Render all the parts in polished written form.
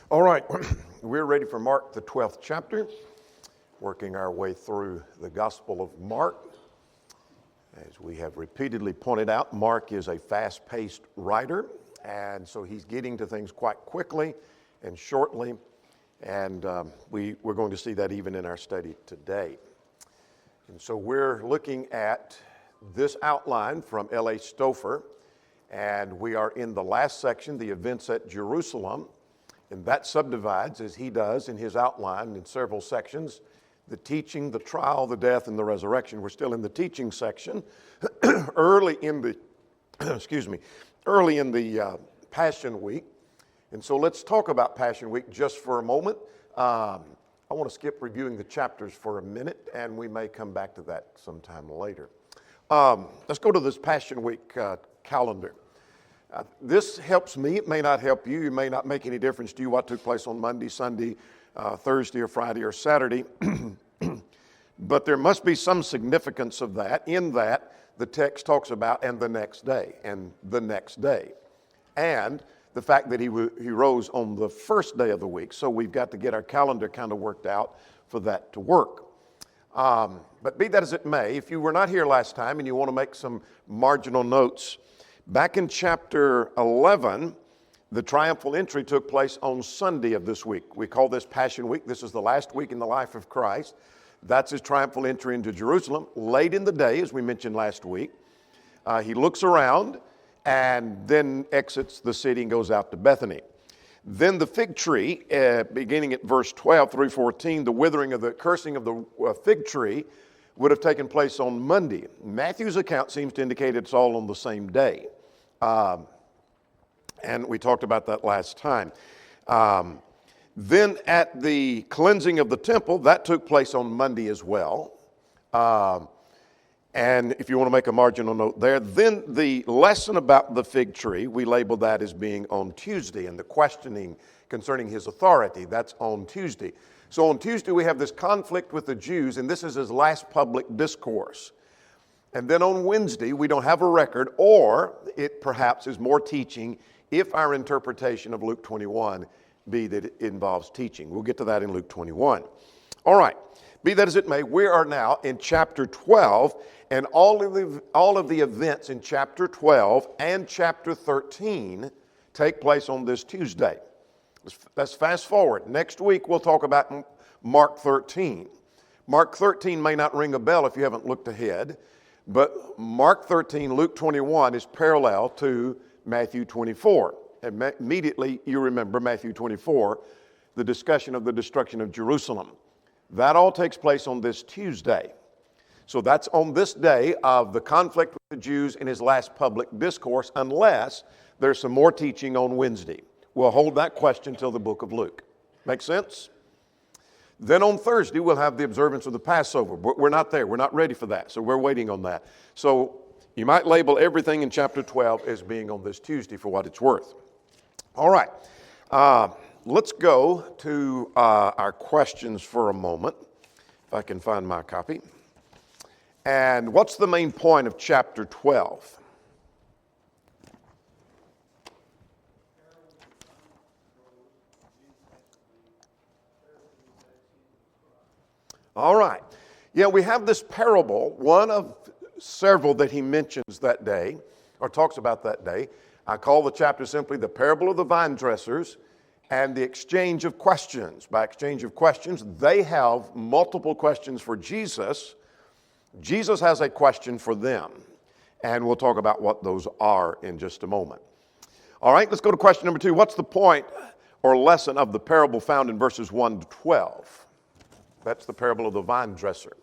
All right, we're ready for Mark, the 12th chapter, working our way through the Gospel of Mark. As we have repeatedly pointed out, Mark is a fast-paced writer, and so he's getting to things quite quickly and shortly, and we're going to see that even in our study today. And so we're looking at this outline from L.A. Stouffer, and we are in the last section, the events at Jerusalem. And that subdivides, as he does in his outline, in several sections, the teaching, the trial, the death, and the resurrection. We're still in the teaching section. early in the Passion Week. And so let's talk about Passion Week just for a moment. I want to skip reviewing the chapters for a minute, and we may come back to that sometime later. Let's go to this Passion Week calendar. This helps me. It may not help you. It may not make any difference to you what took place on Monday, Sunday, Thursday, or Friday, or Saturday. But there must be some significance of that, in that the text talks about and the next day, and the next day. And the fact that he rose on the first day of the week. So we've got to get our calendar kind of worked out for that to work. But be that as it may, if you were not here last time and you want to make some marginal notes, back in chapter 11, the triumphal entry took place on Sunday of this week. We call this Passion Week. This is the last week in the life of Christ. That's his triumphal entry into Jerusalem. Late in the day, as we mentioned last week, he looks around and then exits the city and goes out to Bethany. Then the fig tree, beginning at verse 12 through 14, the cursing of the fig tree would have taken place on Monday. Matthew's account seems to indicate it's all on the same day. And we talked about that last time. Then at the cleansing of the temple, that took place on Monday as well. And if you want to make a marginal note there, then the lesson about the fig tree, we label that as being on Tuesday, and the questioning concerning his authority, that's on Tuesday. So on Tuesday, we have this conflict with the Jews, and this is his last public discourse. And then on Wednesday, we don't have a record, or it perhaps is more teaching if our interpretation of Luke 21 be that it involves teaching. We'll get to that in Luke 21. All right, be that as it may, we are now in chapter 12, and all of the events in chapter 12 and chapter 13 take place on this Tuesday. Let's fast forward. Next week, we'll talk about Mark 13. Mark 13 may not ring a bell if you haven't looked ahead, but Mark 13, Luke 21 is parallel to Matthew 24. And immediately you remember Matthew 24, the discussion of the destruction of Jerusalem. That all takes place on this Tuesday. So that's on this day of the conflict with the Jews in his last public discourse, unless there's some more teaching on Wednesday. We'll hold that question till the book of Luke. Make sense? Then on Thursday, we'll have the observance of the Passover. But we're not there. We're not ready for that. So we're waiting on that. So you might label everything in chapter 12 as being on this Tuesday for what it's worth. All right. Let's go to our questions for a moment, if I can find my copy. And what's the main point of chapter 12? All right. Yeah, we have this parable, one of several that he mentions that day, or talks about that day. I call the chapter simply the parable of the vine dressers and the exchange of questions. By exchange of questions, they have multiple questions for Jesus. Jesus has a question for them, and we'll talk about what those are in just a moment. All right, let's go to question number 2. What's the point or lesson of the parable found in verses 1 to 12? That's the parable of the vine dresser.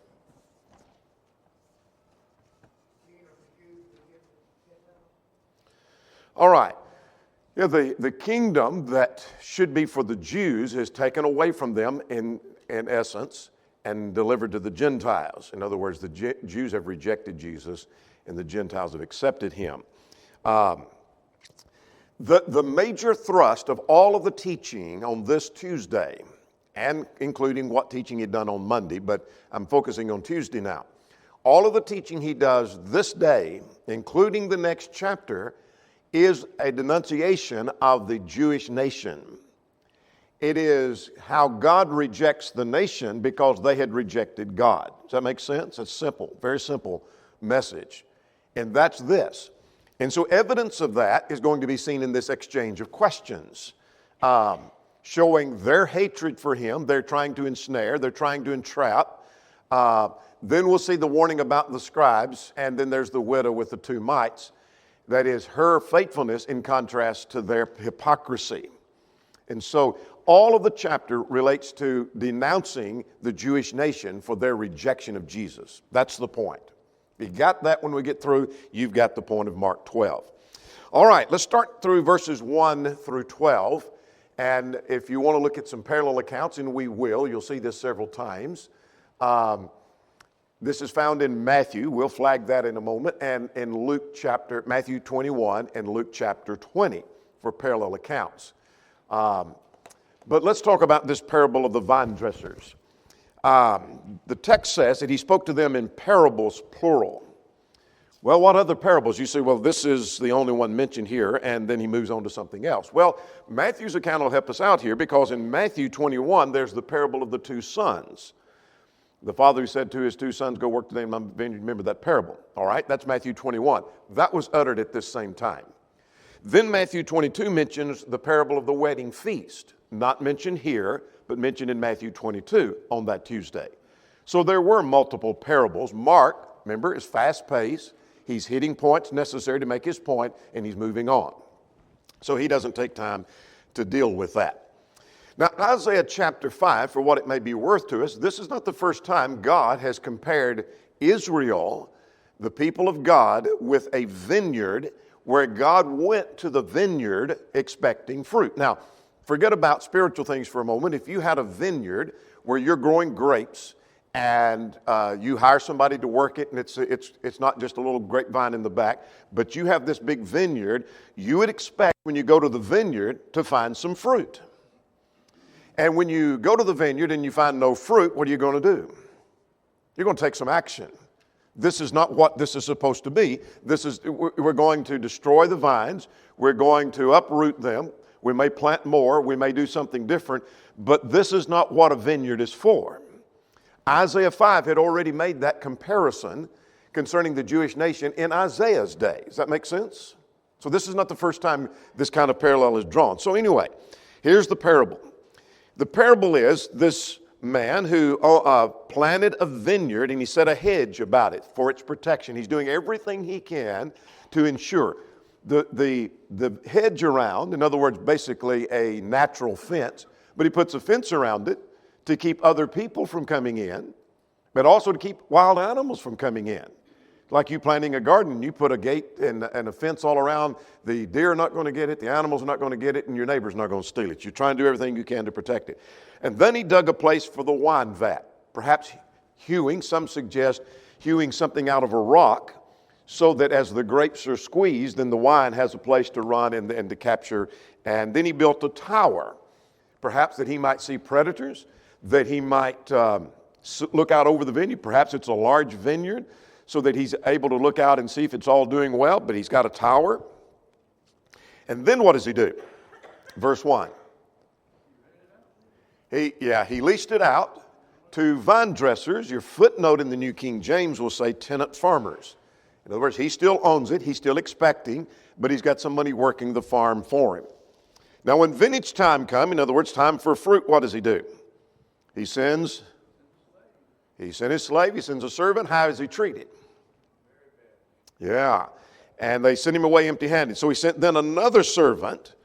All right. Yeah, the kingdom that should be for the Jews is taken away from them in essence and delivered to the Gentiles. In other words, the Jews have rejected Jesus and the Gentiles have accepted him. The major thrust of all of the teaching on this Tuesday, and including what teaching he'd done on Monday, but I'm focusing on Tuesday now. All of the teaching he does this day, including the next chapter, is a denunciation of the Jewish nation. It is how God rejects the nation because they had rejected God. Does that make sense? It's simple, very simple message. And that's this. And so evidence of that is going to be seen in this exchange of questions, showing their hatred for him. They're trying to ensnare, they're trying to entrap. Then we'll see the warning about the scribes, and then there's the widow with the two mites. That is her faithfulness in contrast to their hypocrisy. And so all of the chapter relates to denouncing the Jewish nation for their rejection of Jesus. That's the point. You got that when we get through, you've got the point of Mark 12. All right, let's start through verses 1 through 12. And if you want to look at some parallel accounts, and we will, you'll see this several times. This is found in Matthew. We'll flag that in a moment. And in Matthew 21 and Luke chapter 20 for parallel accounts. But let's talk about this parable of the vine dressers. The text says that he spoke to them in parables, plural. Well, what other parables? You say, well, this is the only one mentioned here, and then he moves on to something else. Well, Matthew's account will help us out here because in Matthew 21, there's the parable of the two sons. The father who said to his two sons, go work today in my vineyard. Remember that parable. All right, that's Matthew 21. That was uttered at this same time. Then Matthew 22 mentions the parable of the wedding feast. Not mentioned here, but mentioned in Matthew 22 on that Tuesday. So there were multiple parables. Mark, remember, is fast-paced. He's hitting points necessary to make his point, and he's moving on. So he doesn't take time to deal with that. Now, Isaiah chapter 5, for what it may be worth to us, this is not the first time God has compared Israel, the people of God, with a vineyard where God went to the vineyard expecting fruit. Now, forget about spiritual things for a moment. If you had a vineyard where you're growing grapes and you hire somebody to work it, and it's not just a little grapevine in the back, but you have this big vineyard, you would expect when you go to the vineyard to find some fruit. And when you go to the vineyard and you find no fruit, what are you going to do? You're going to take some action. This is not what this is supposed to be. We're going to destroy the vines. We're going to uproot them. We may plant more. We may do something different. But this is not what a vineyard is for. Isaiah 5 had already made that comparison concerning the Jewish nation in Isaiah's day. Does that make sense? So this is not the first time this kind of parallel is drawn. So anyway, here's the parable. The parable is this man who planted a vineyard and he set a hedge about it for its protection. He's doing everything he can to ensure the hedge around, in other words, basically a natural fence, but he puts a fence around it to keep other people from coming in, but also to keep wild animals from coming in. Like you planting a garden, you put a gate and a fence all around. The deer are not going to get it, the animals are not going to get it, and your neighbor's not going to steal it. You try and do everything you can to protect it. And then he dug a place for the wine vat, perhaps hewing, some suggest hewing something out of a rock so that as the grapes are squeezed, then the wine has a place to run and to capture. And then he built a tower, perhaps that he might see predators, that he might look out over the vineyard. Perhaps it's a large vineyard, so that he's able to look out and see if it's all doing well, but he's got a tower. And then what does he do? Verse 1. He leased it out to vine dressers. Your footnote in the New King James will say tenant farmers. In other words, he still owns it, he's still expecting, but he's got somebody working the farm for him. Now when vintage time comes, in other words, time for fruit, what does he do? He sends his slave, he sends a servant. How is he treated? Yeah. And they sent him away empty-handed. So he sent then another servant,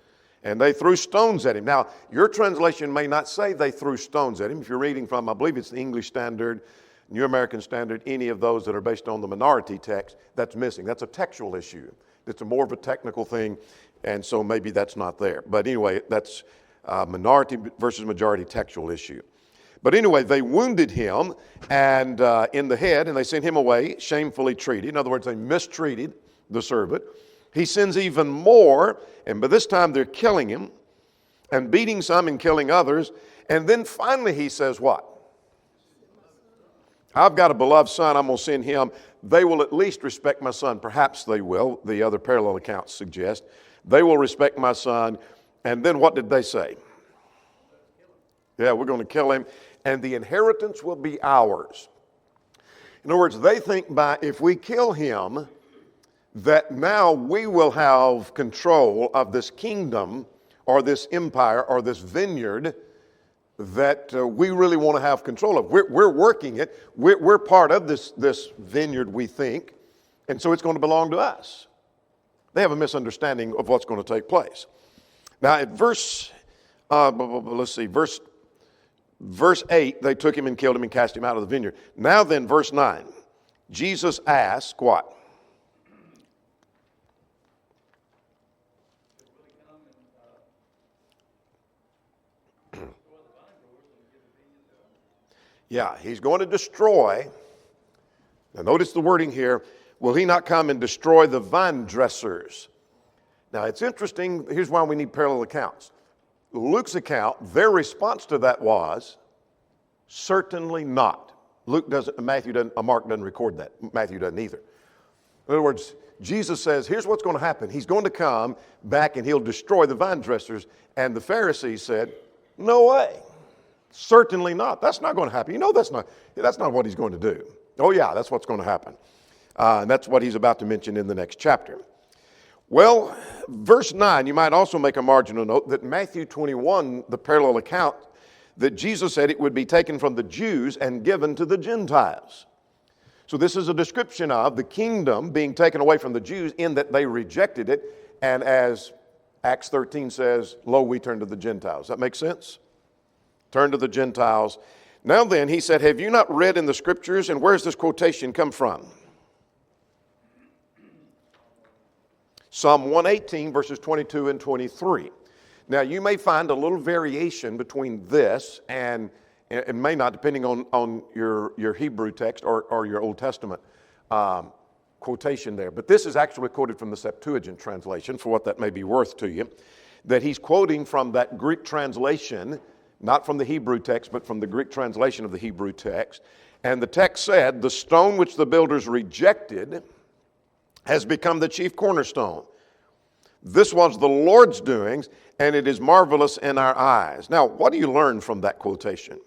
and they threw stones at him. Now, your translation may not say they threw stones at him. If you're reading from, I believe it's the English Standard, New American Standard, any of those that are based on the minority text, that's missing. That's a textual issue. It's more of a technical thing, and so maybe that's not there. But anyway, that's minority versus majority textual issue. But anyway, they wounded him and in the head, and they sent him away, shamefully treated. In other words, they mistreated the servant. He sins even more, and by this time they're killing him and beating some and killing others. And then finally he says what? I've got a beloved son, I'm going to send him. They will at least respect my son. Perhaps they will. The other parallel accounts suggest. They will respect my son. And then what did they say? Yeah, we're going to kill him, and the inheritance will be ours. In other words, they think if we kill him, that now we will have control of this kingdom or this empire or this vineyard that we really want to have control of. We're working it. We're part of this vineyard, we think, and so it's going to belong to us. They have a misunderstanding of what's going to take place. Now, at verse 8, they took him and killed him and cast him out of the vineyard. Now then, verse 9, Jesus asked what? Yeah, he's going to destroy. Now notice the wording here. Will he not come and destroy the vine dressers? Now it's interesting. Here's why we need parallel accounts. Luke's account, their response to that was, certainly not. Mark doesn't record that. Matthew doesn't either. In other words, Jesus says, here's what's going to happen. He's going to come back and he'll destroy the vine dressers. And the Pharisees said, no way. Certainly not. That's not going to happen. You know that's not what he's going to do. Oh yeah, that's what's going to happen. And that's what he's about to mention in the next chapter. Well, verse 9, you might also make a marginal note that Matthew 21, the parallel account, that Jesus said it would be taken from the Jews and given to the Gentiles. So this is a description of the kingdom being taken away from the Jews in that they rejected it. And as Acts 13 says, lo, we turn to the Gentiles. That makes sense? Turn to the Gentiles. Now then, he said, have you not read in the scriptures? And where's this quotation come from? Psalm 118, verses 22 and 23. Now, you may find a little variation between this and may not, depending on your Hebrew text or your Old Testament quotation there. But this is actually quoted from the Septuagint translation, for what that may be worth to you, that he's quoting from that Greek translation, not from the Hebrew text, but from the Greek translation of the Hebrew text. And the text said, the stone which the builders rejected has become the chief cornerstone. This was the Lord's doings, and it is marvelous in our eyes. Now, what do you learn from that quotation?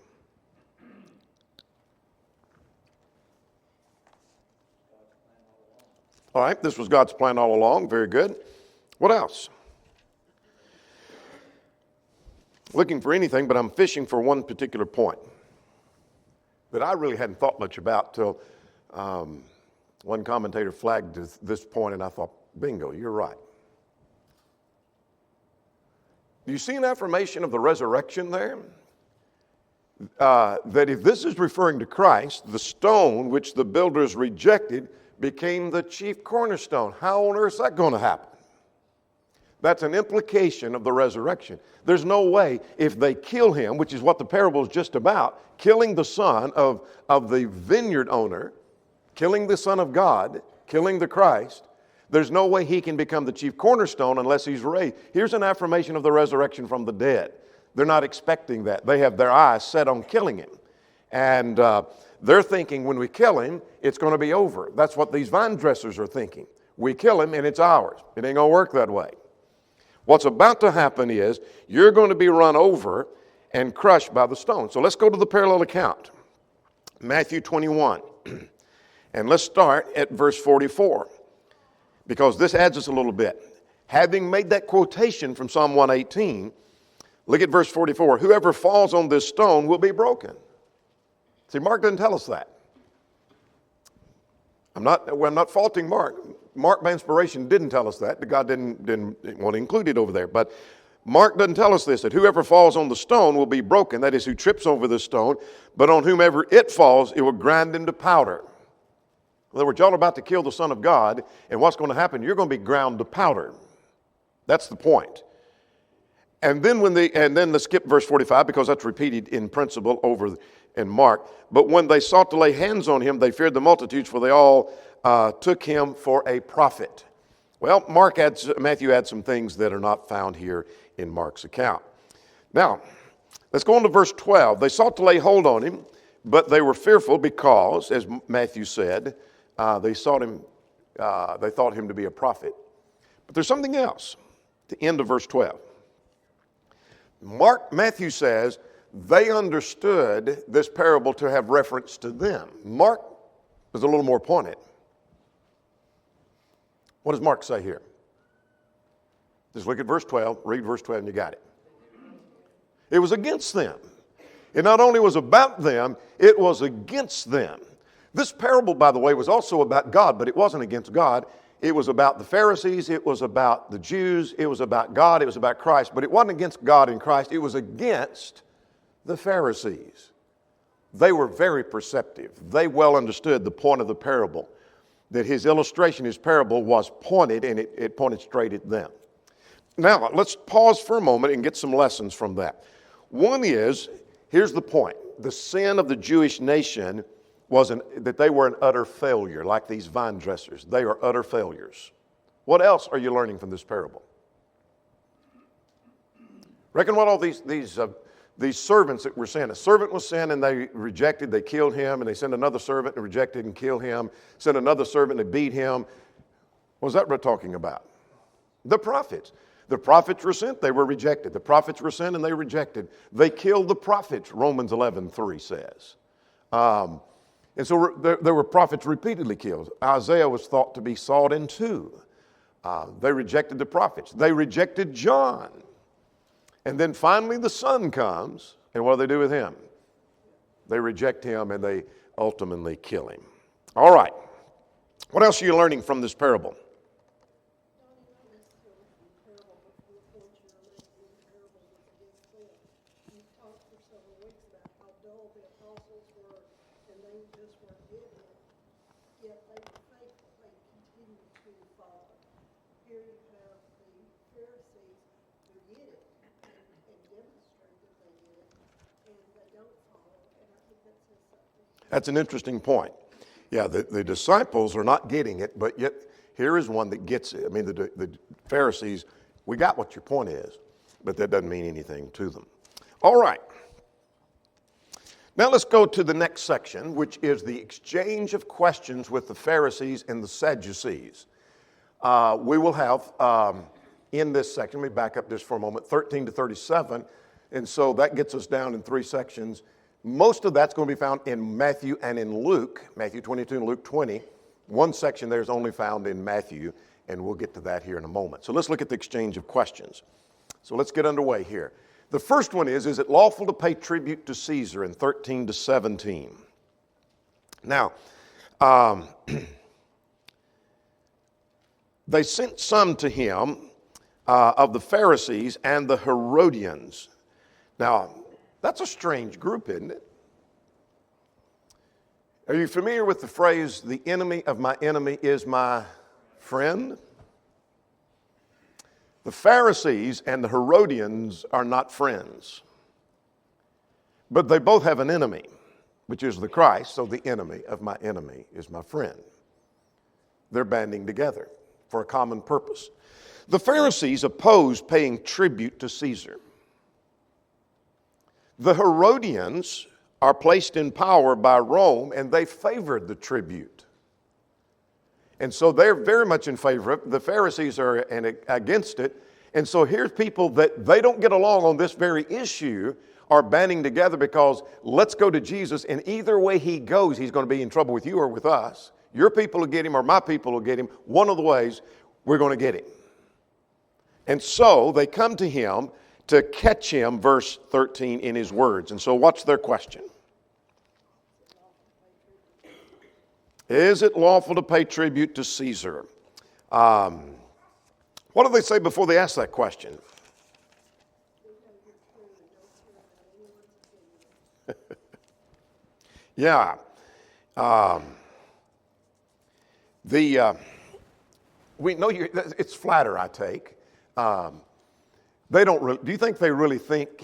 All right, this was God's plan all along. Very good. What else? Looking for anything, but I'm fishing for one particular point that I really hadn't thought much about till one commentator flagged this point, and I thought, bingo, you're right. Do you see an affirmation of the resurrection there? That if this is referring to Christ, the stone which the builders rejected became the chief cornerstone. How on earth is that going to happen? That's an implication of the resurrection. There's no way, if they kill him, which is what the parable is just about, killing the son of the vineyard owner, killing the Son of God, killing the Christ, there's no way he can become the chief cornerstone unless he's raised. Here's an affirmation of the resurrection from the dead. They're not expecting that. They have their eyes set on killing him. And they're thinking when we kill him, it's going to be over. That's what these vine dressers are thinking. We kill him and it's ours. It ain't going to work that way. What's about to happen is you're going to be run over and crushed by the stone. So let's go to the parallel account. Matthew 21. And let's start at verse 44, because this adds us a little bit. Having made that quotation from Psalm 118, look at verse 44. Whoever falls on this stone will be broken. See, Mark doesn't tell us that. I'm not faulting Mark. Mark, by inspiration, didn't tell us that. God didn't want to include it over there. But Mark doesn't tell us this, that whoever falls on the stone will be broken. That is, who trips over the stone. But on whomever it falls, it will grind into powder. In other words, y'all are about to kill the Son of God, and what's going to happen? You're going to be ground to powder. That's the point. And then let's skip verse 45, because that's repeated in principle over in Mark. But when they sought to lay hands on him, they feared the multitudes, for they all took him for a prophet. Well, Matthew adds some things that are not found here in Mark's account. Now, let's go on to verse 12. They sought to lay hold on him, but they were fearful because, as Matthew said, they thought him to be a prophet. But there's something else. The end of verse 12. Matthew says they understood this parable to have reference to them. Mark is a little more pointed. What does Mark say here? Just look at verse 12, read verse 12 and you got it. It was against them. It not only was about them, it was against them. This parable, by the way, was also about God, but it wasn't against God. It was about the Pharisees, it was about the Jews, it was about God, it was about Christ, but it wasn't against God and Christ, it was against the Pharisees. They were very perceptive. They well understood the point of the parable, that his illustration, his parable was pointed, and it pointed straight at them. Now, let's pause for a moment and get some lessons from that. One is, here's the point. The sin of the Jewish nation was that they were an utter failure, like these vine dressers. They are utter failures. What else are you learning from this parable? Reckon what all these servants that were sent. A servant was sent and they rejected, they killed him, and they sent another servant and rejected and killed him, sent another servant and beat him. What was that we're talking about? The prophets. The prophets were sent, they were rejected. The prophets were sent and they rejected. They killed the prophets, Romans 11:3 says. And so there were prophets repeatedly killed. Isaiah was thought to be sawed in two. They rejected the prophets. They rejected John. And then finally the Son comes, and what do they do with him? They reject him and they ultimately kill him. All right. What else are you learning from this parable? That's an interesting point. Yeah, the disciples are not getting it, but yet here is one that gets it. I mean, the Pharisees, we got what your point is, but that doesn't mean anything to them. All right. Now let's go to the next section, which is the exchange of questions with the Pharisees and the Sadducees. We will have, in this section, let me back up just for a moment, 13 to 37, and so that gets us down in 3 sections. Most of that's going to be found in Matthew and in Luke, Matthew 22 and Luke 20. One section there is only found in Matthew, and we'll get to that here in a moment. So let's look at the exchange of questions. So let's get underway here. The first one is it lawful to pay tribute to Caesar in 13 to 17? Now, they sent some to him of the Pharisees and the Herodians. Now, that's a strange group, isn't it? Are you familiar with the phrase, the enemy of my enemy is my friend? The Pharisees and the Herodians are not friends, but they both have an enemy, which is the Christ, so the enemy of my enemy is my friend. They're banding together for a common purpose. The Pharisees opposed paying tribute to Caesar. The Herodians are placed in power by Rome, and they favored the tribute. And so they're very much in favor of it. The Pharisees are against it. And so here's people that they don't get along on this very issue are banding together because let's go to Jesus, and either way he goes, he's going to be in trouble with you or with us. Your people will get him or my people will get him. One of the ways we're going to get him. And so they come to him to catch him, verse 13, in his words. And so what's their question? Is it lawful to pay tribute to Caesar? What do they say before they ask that question? Yeah. We know it's flatter, I take. They don't really, do you think they really think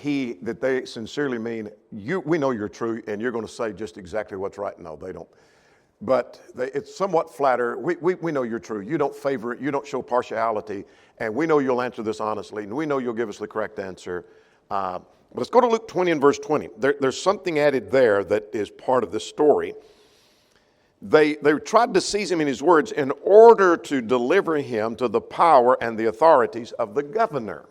that they sincerely mean, we know you're true and you're going to say just exactly what's right? No, they don't. But it's somewhat flatter. We know you're true. You don't favor it. You don't show partiality. And we know you'll answer this honestly. And we know you'll give us the correct answer. But let's go to Luke 20 and verse 20. There's something added there that is part of this story. They tried to seize him in his words in order to deliver him to the power and the authorities of the governor.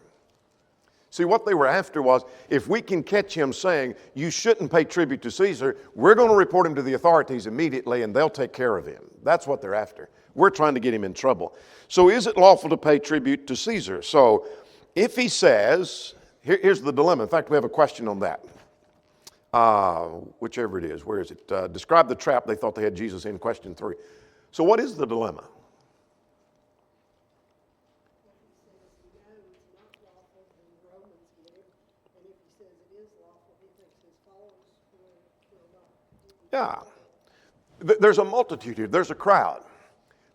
See, what they were after was, if we can catch him saying, you shouldn't pay tribute to Caesar, we're going to report him to the authorities immediately and they'll take care of him. That's what they're after. We're trying to get him in trouble. So is it lawful to pay tribute to Caesar? So if he says, here's the dilemma. In fact, we have a question on that. Whichever it is. Where is it? Describe the trap they thought they had Jesus in, question 3. So what is the dilemma? Yeah. There's a multitude here. There's a crowd.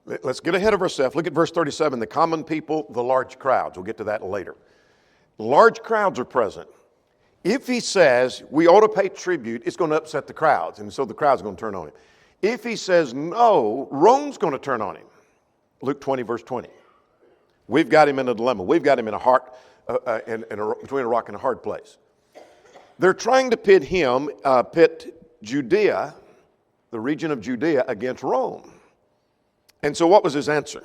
Let's get ahead of ourselves. Look at verse 37. The common people, the large crowds. We'll get to that later. Large crowds are present. If he says we ought to pay tribute, it's going to upset the crowds. And so the crowd's going to turn on him. If he says no, Rome's going to turn on him. Luke 20, verse 20. We've got him in a dilemma. We've got him in between a rock and a hard place. They're trying to pit Judea, the region of Judea, against Rome. And so what was his answer?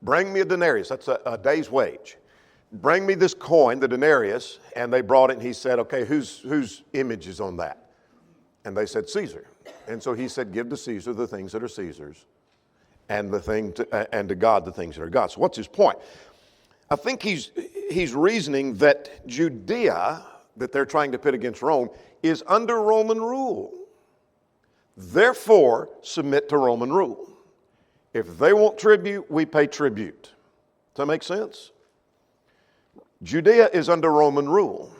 Bring me a denarius. That's a day's wage. Bring me this coin, the denarius. And they brought it and he said, okay, whose image is on that? And they said, Caesar. And so he said, give to Caesar the things that are Caesar's, and to God the things that are God's. So what's his point? I think he's reasoning that Judea, that they're trying to pit against Rome, is under Roman rule. Therefore, submit to Roman rule. If they want tribute, we pay tribute. Does that make sense? Judea is under Roman rule.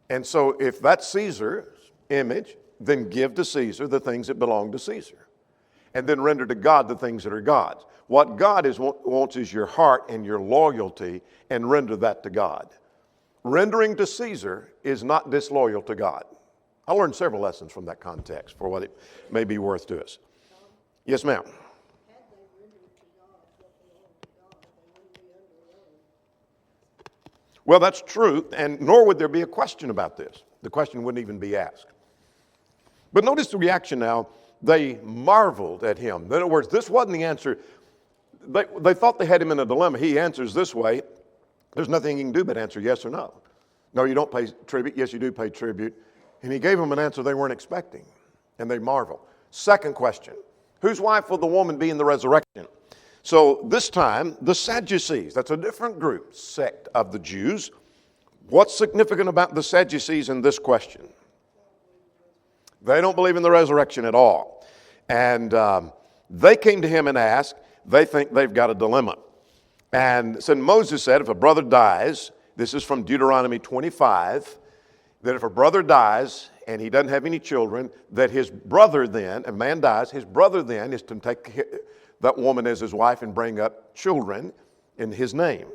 And so if that's Caesar's image, then give to Caesar the things that belong to Caesar. And then render to God the things that are God's. What God wants is your heart and your loyalty, and render that to God. Rendering to Caesar is not disloyal to God. I learned several lessons from that context for what it may be worth to us. Yes, ma'am. Well, that's true, and nor would there be a question about this. The question wouldn't even be asked. But notice the reaction now. They marveled at him. In other words, this wasn't the answer. They thought they had him in a dilemma. He answers this way. There's nothing he can do but answer yes or no. No, you don't pay tribute. Yes, you do pay tribute. And he gave them an answer they weren't expecting, and they marvel. Second question. Whose wife will the woman be in the resurrection? So this time, the Sadducees, that's a different group, sect of the Jews. What's significant about the Sadducees in this question? They don't believe in the resurrection at all. And they came to him and asked, they think they've got a dilemma. And so Moses said, if a brother dies, this is from Deuteronomy 25, that if a brother dies and he doesn't have any children, that his brother then, a man dies, his brother then is to take that woman as his wife and bring up children in his name.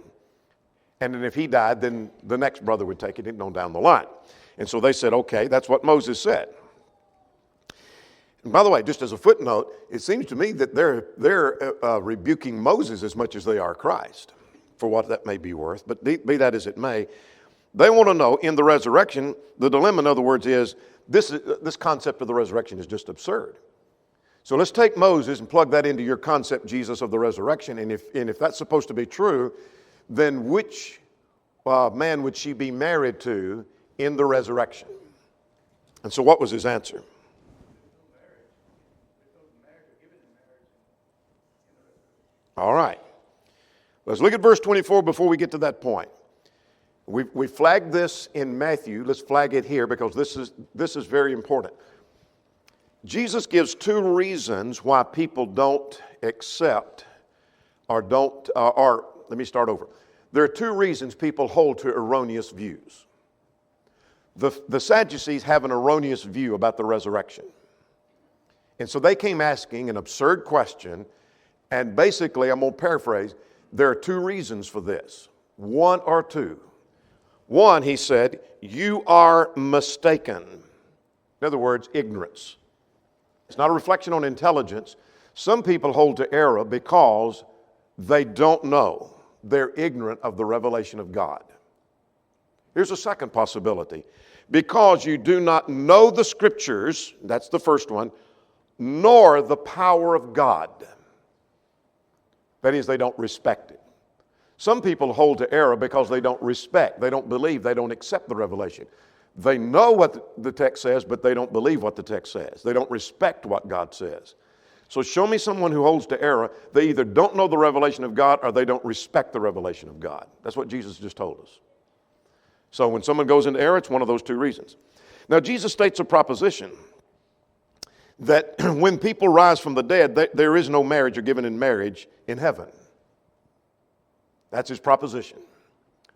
And then if he died, then the next brother would take it on down the line. And so they said, okay, that's what Moses said. And by the way, just as a footnote, it seems to me that they're rebuking Moses as much as they are Christ, for what that may be worth. But be that as it may, they want to know in the resurrection, the dilemma, in other words, is this concept of the resurrection is just absurd. So let's take Moses and plug that into your concept, Jesus, of the resurrection. And if that's supposed to be true, then which man would she be married to in the resurrection? And so what was his answer? All right. Let's look at verse 24 before we get to that point. We flagged this in Matthew. Let's flag it here because this is very important. Jesus gives two reasons why people don't accept let me start over. There are two reasons people hold to erroneous views. The Sadducees have an erroneous view about the resurrection. And so they came asking an absurd question, and basically, I'm going to paraphrase, there are two reasons for this. One or two. One, he said, you are mistaken. In other words, ignorance. It's not a reflection on intelligence. Some people hold to error because they don't know. They're ignorant of the revelation of God. Here's a second possibility. Because you do not know the Scriptures, that's the first one, nor the power of God. That is, they don't respect it. Some people hold to error because they don't respect, they don't believe, they don't accept the revelation. They know what the text says, but they don't believe what the text says. They don't respect what God says. So show me someone who holds to error. They either don't know the revelation of God or they don't respect the revelation of God. That's what Jesus just told us. So when someone goes into error, it's one of those two reasons. Now, Jesus states a proposition that when people rise from the dead, there is no marriage or given in marriage in heaven. That's his proposition.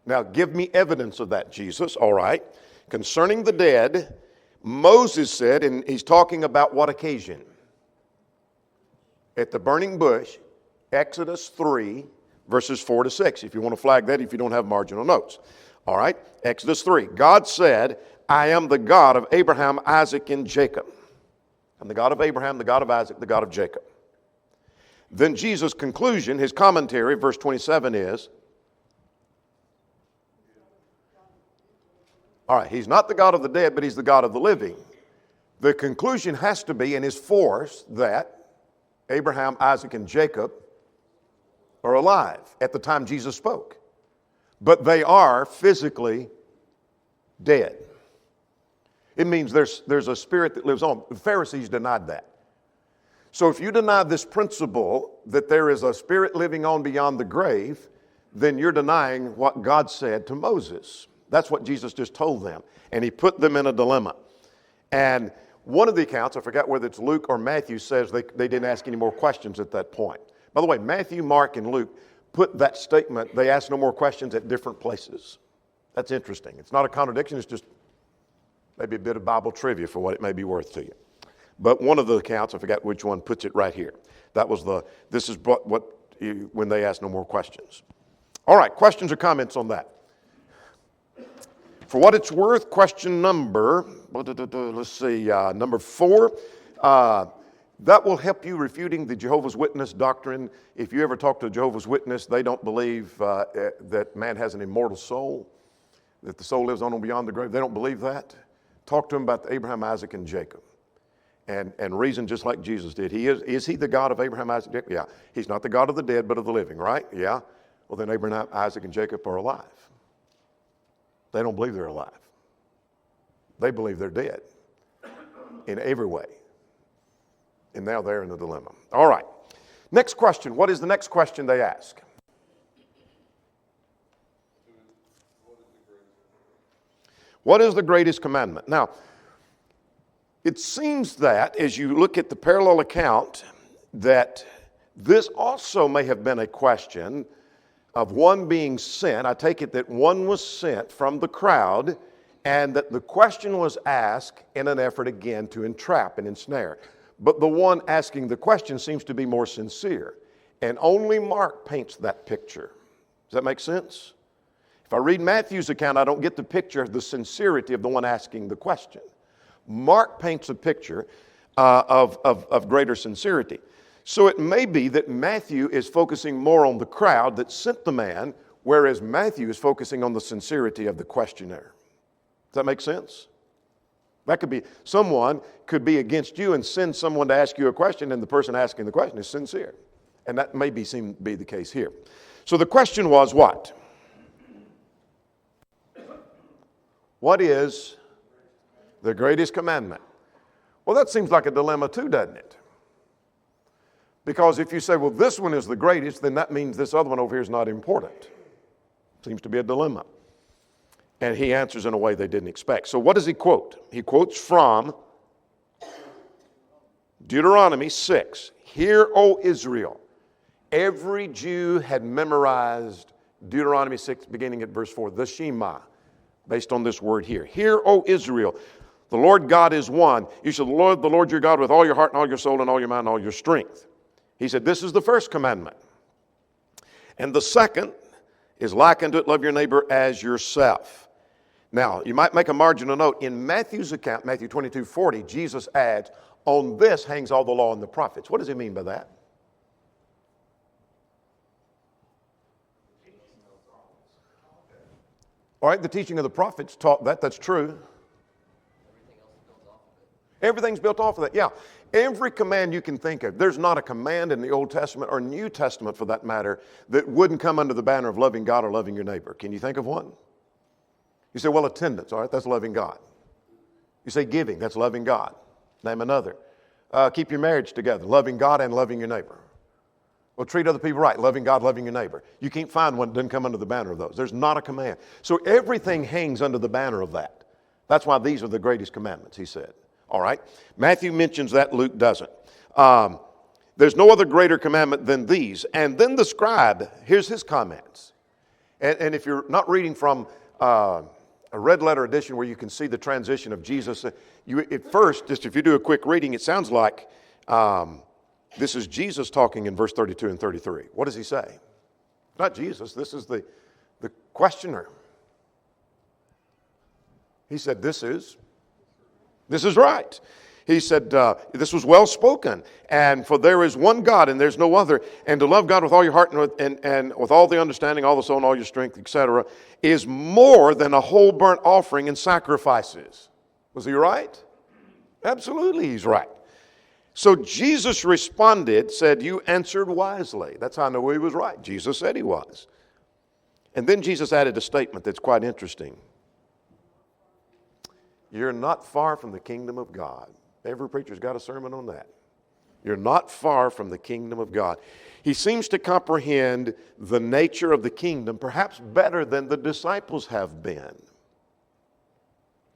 Now, give me evidence of that, Jesus. All right. Concerning the dead, Moses said, and he's talking about what occasion? At the burning bush, Exodus 3, verses 4 to 6. If you want to flag that, if you don't have marginal notes. All right. Exodus 3. God said, I am the God of Abraham, Isaac, and Jacob. I'm the God of Abraham, the God of Isaac, the God of Jacob. Then Jesus' conclusion, his commentary, verse 27 is, all right, he's not the God of the dead, but he's the God of the living. The conclusion has to be in his force that Abraham, Isaac, and Jacob are alive at the time Jesus spoke. But they are physically dead. It means there's a spirit that lives on. The Pharisees denied that. So if you deny this principle that there is a spirit living on beyond the grave, then you're denying what God said to Moses. That's what Jesus just told them. And he put them in a dilemma. And one of the accounts, I forgot whether it's Luke or Matthew, says they didn't ask any more questions at that point. By the way, Matthew, Mark, and Luke put that statement, they asked no more questions, at different places. That's interesting. It's not a contradiction, it's just maybe a bit of Bible trivia for what it may be worth to you. But one of the accounts, I forgot which one, puts it right here. This is when they asked no more questions. All right, questions or comments on that? For what it's worth, question number, number 4. That will help you refuting the Jehovah's Witness doctrine. If you ever talk to a Jehovah's Witness, they don't believe that man has an immortal soul, that the soul lives on beyond the grave. They don't believe that. Talk to them about Abraham, Isaac, and Jacob. And reason just like Jesus did. Is he the God of Abraham, Isaac, Jacob? Yeah. He's not the God of the dead, but of the living, right? Yeah. Well, then Abraham, Isaac, and Jacob are alive. They don't believe they're alive. They believe they're dead in every way. And now they're in the dilemma. All right. Next question. What is the next question they ask? What is the greatest commandment? Now, it seems that as you look at the parallel account, that this also may have been a question of one being sent. I take it that one was sent from the crowd, and that the question was asked in an effort again to entrap and ensnare. But the one asking the question seems to be more sincere. And only Mark paints that picture. Does that make sense? If I read Matthew's account, I don't get the picture of the sincerity of the one asking the question. Mark paints a picture of greater sincerity. So it may be that Matthew is focusing more on the crowd that sent the man, whereas Matthew is focusing on the sincerity of the questioner. Does that make sense? That could be, someone could be against you and send someone to ask you a question, and the person asking the question is sincere. And that may seem to be the case here. So the question was what? What is the greatest commandment? Well, that seems like a dilemma too, doesn't it? Because if you say, well, this one is the greatest, then that means this other one over here is not important. Seems to be a dilemma. And he answers in a way they didn't expect. So what does he quote? He quotes from Deuteronomy 6. Hear, O Israel. Every Jew had memorized Deuteronomy 6, beginning at verse 4, the Shema, based on this word here. Hear, O Israel, the Lord God is one. You shall love the Lord your God with all your heart and all your soul and all your mind and all your strength. He said, this is the first commandment. And the second is like unto it, love your neighbor as yourself. Now, you might make a marginal note. In Matthew's account, Matthew 22:40, Jesus adds, on this hangs all the law and the prophets. What does he mean by that? All right, the teaching of the prophets taught that. That's true. Everything's built off of that. Yeah, every command you can think of. There's not a command in the Old Testament or New Testament for that matter that wouldn't come under the banner of loving God or loving your neighbor. Can you think of one? You say, well, attendance, all right, that's loving God. You say giving, that's loving God. Name another. Keep your marriage together, loving God and loving your neighbor. Well, treat other people right, loving God, loving your neighbor. You can't find one that doesn't come under the banner of those. There's not a command. So everything hangs under the banner of that. That's why these are the greatest commandments, he said. All right. Matthew mentions that, Luke doesn't. There's no other greater commandment than these. And then the scribe, here's his comments. And if you're not reading from a red letter edition where you can see the transition of Jesus, at first, just if you do a quick reading, it sounds like this is Jesus talking in verse 32 and 33. What does he say? Not Jesus. This is the questioner. He said, This is right. He said, this was well spoken. And for there is one God and there's no other. And to love God with all your heart and with all the understanding, all the soul and all your strength, etc., is more than a whole burnt offering and sacrifices. Was he right? Absolutely, he's right. So Jesus responded, said, you answered wisely. That's how I know he was right. Jesus said he was. And then Jesus added a statement that's quite interesting. You're not far from the kingdom of God. Every preacher's got a sermon on that. You're not far from the kingdom of God. He seems to comprehend the nature of the kingdom perhaps better than the disciples have been.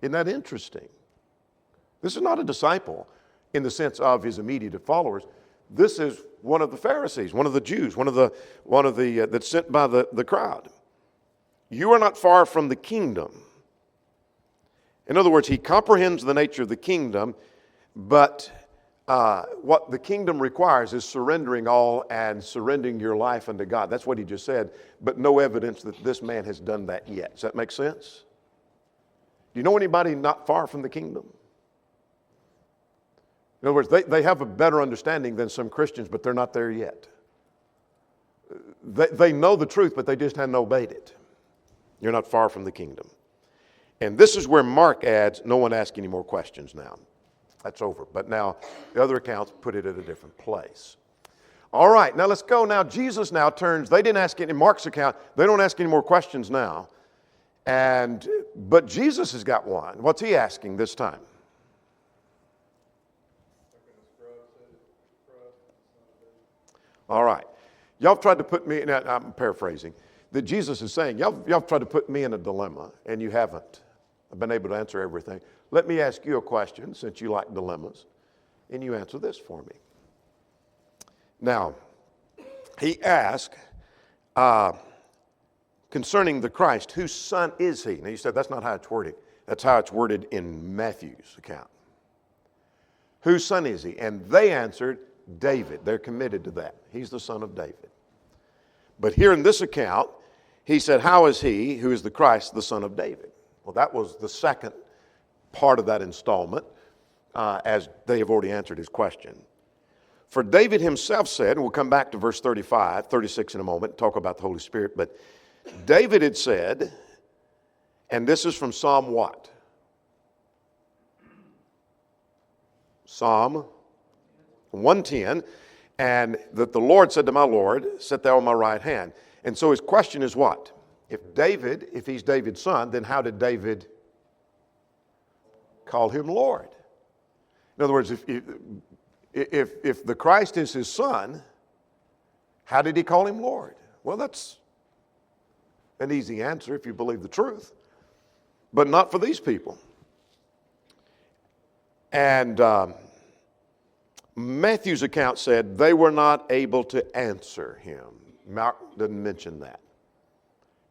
Isn't that interesting? This is not a disciple in the sense of his immediate followers. This is one of the Pharisees, one of the Jews, one of the that's sent by the crowd. You are not far from the kingdom. In other words, he comprehends the nature of the kingdom, but what the kingdom requires is surrendering all and surrendering your life unto God. That's what he just said, but no evidence that this man has done that yet. Does that make sense? Do you know anybody not far from the kingdom? In other words, they have a better understanding than some Christians, but they're not there yet. They know the truth, but they just haven't obeyed it. You're not far from the kingdom. And this is where Mark adds, no one asks any more questions now. That's over. But now, the other accounts put it at a different place. All right, now let's go. Now, Jesus now turns, they didn't ask any, in Mark's account, they don't ask any more questions now. But Jesus has got one. What's he asking this time? All right. Y'all tried to put me, now I'm paraphrasing, that Jesus is saying, y'all tried to put me in a dilemma, and you haven't. I've been able to answer everything. Let me ask you a question, since you like dilemmas, and you answer this for me. Now, he asked, concerning the Christ, whose son is he? Now, you said that's not how it's worded. That's how it's worded in Matthew's account. Whose son is he? And they answered, David. They're committed to that. He's the son of David. But here in this account, he said, how is he, who is the Christ, the son of David? Well, that was the second part of that installment, as they have already answered his question. For David himself said, and we'll come back to verse 36 in a moment, talk about the Holy Spirit, but David had said, and this is from Psalm what? Psalm 110, and that the Lord said to my Lord, sit thou on my right hand. And so his question is what? If he's David's son, then how did David call him Lord? In other words, if the Christ is his son, how did he call him Lord? Well, that's an easy answer if you believe the truth, but not for these people. And Matthew's account said they were not able to answer him. Mark didn't mention that.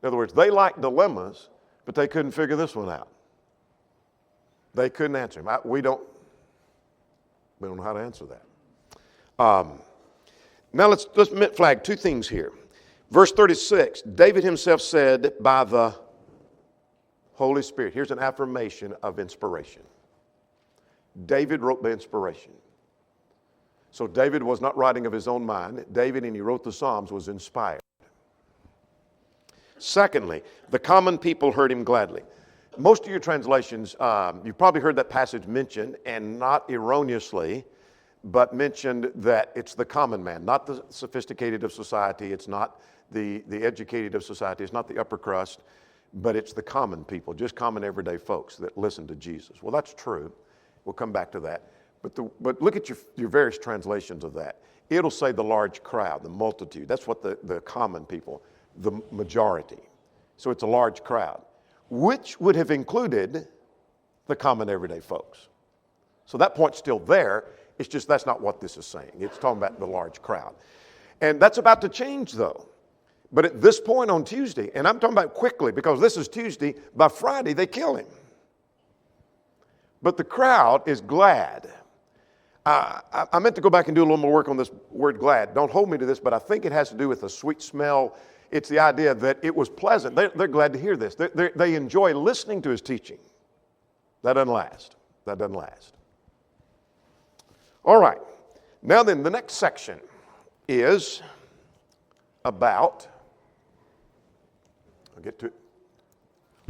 In other words, they liked dilemmas, but they couldn't figure this one out. They couldn't answer him. We don't know how to answer that. Now let's flag two things here. Verse 36, David himself said by the Holy Spirit. Here's an affirmation of inspiration. David wrote the inspiration. So David was not writing of his own mind. David, and he wrote the Psalms, was inspired. Secondly, the common people heard him gladly. Most of your translations, you've probably heard that passage mentioned, and not erroneously, but mentioned that it's the common man, not the sophisticated of society. It's not the educated of society. It's not the upper crust, but it's the common people, just common everyday folks that listen to Jesus. Well, that's true. We'll come back to that. But look at your various translations of that. It'll say the large crowd, the multitude. That's what the common people, the majority. So it's a large crowd, which would have included the common everyday folks. So that point's still there. It's just that's not what this is saying. It's talking about the large crowd. And that's about to change, though. But at this point on Tuesday, and I'm talking about quickly because this is Tuesday, by Friday they kill him. But the crowd is glad. I meant to go back and do a little more work on this word glad. Don't hold me to this, but I think it has to do with the sweet smell. It's the idea that it was pleasant. They're glad to hear this. They enjoy listening to his teaching. That doesn't last. That doesn't last. All right. Now then, the next section is about, I'll get to it,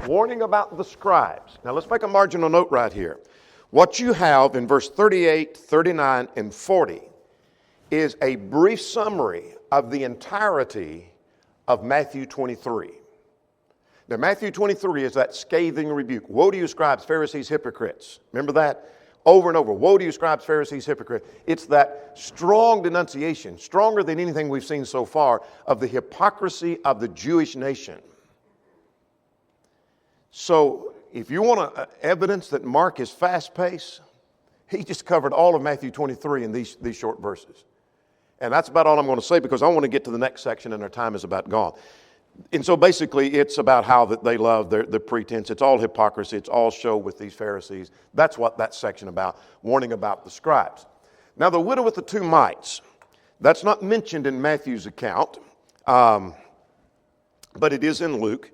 warning about the scribes. Now let's make a marginal note right here. What you have in verse 38, 39, and 40 is a brief summary of the entirety of Matthew 23. Now, Matthew 23 is that scathing rebuke. Woe to you, scribes, Pharisees, hypocrites. Remember that? Over and over. Woe to you, scribes, Pharisees, hypocrites. It's that strong denunciation, stronger than anything we've seen so far, of the hypocrisy of the Jewish nation. So, if you want evidence that Mark is fast-paced, he just covered all of Matthew 23 in these short verses. And that's about all I'm going to say because I want to get to the next section and our time is about gone. And so basically it's about how that they love the pretense. It's all hypocrisy. It's all show with these Pharisees. That's what that section about, warning about the scribes. Now the widow with the two mites, that's not mentioned in Matthew's account, but it is in Luke.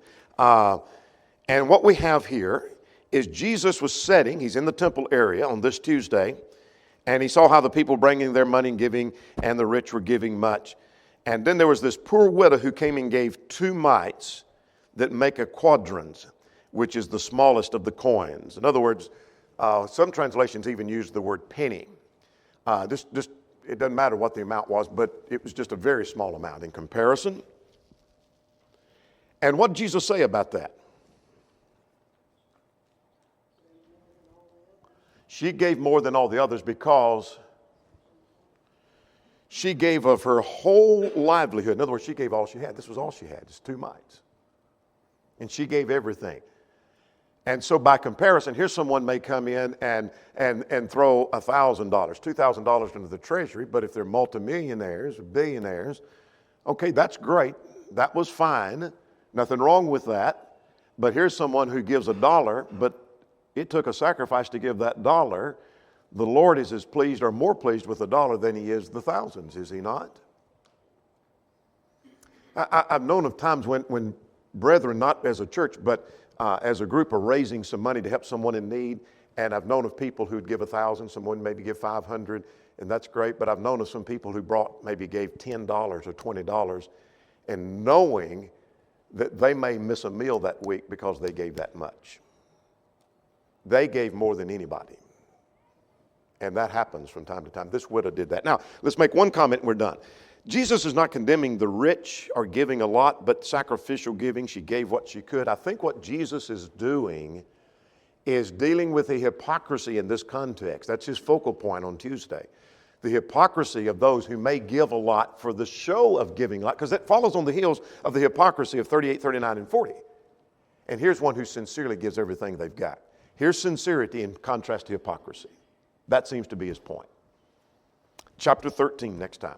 And what we have here is Jesus was sitting, he's in the temple area on this Tuesday, and he saw how the people bringing their money and giving, and the rich were giving much. And then there was this poor widow who came and gave 2 mites that make a quadrans, which is the smallest of the coins. In other words, some translations even use the word penny. It doesn't matter what the amount was, but it was just a very small amount in comparison. And what did Jesus say about that? She gave more than all the others because she gave of her whole livelihood. In other words, she gave all she had. This was all she had, just 2 mites. And she gave everything. And so by comparison, here's someone may come in and throw $1,000, $2,000 into the treasury, but if they're multimillionaires or billionaires, okay, that's great. That was fine. Nothing wrong with that. But here's someone who gives $1, but it took a sacrifice to give that $1. The Lord is as pleased or more pleased with $1 than he is the thousands, is he not? I've known of times when brethren, not as a church, but as a group, are raising some money to help someone in need. And I've known of people who'd give 1,000, someone maybe give 500, and that's great. But I've known of some people who maybe gave $10 or $20, and knowing that they may miss a meal that week because they gave that much. They gave more than anybody. And that happens from time to time. This widow did that. Now, let's make one comment and we're done. Jesus is not condemning the rich or giving a lot, but sacrificial giving. She gave what she could. I think what Jesus is doing is dealing with the hypocrisy in this context. That's his focal point on Tuesday. The hypocrisy of those who may give a lot for the show of giving a lot, because that follows on the heels of the hypocrisy of 38, 39, and 40. And here's one who sincerely gives everything they've got. Here's sincerity in contrast to hypocrisy. That seems to be his point. Chapter 13 next time.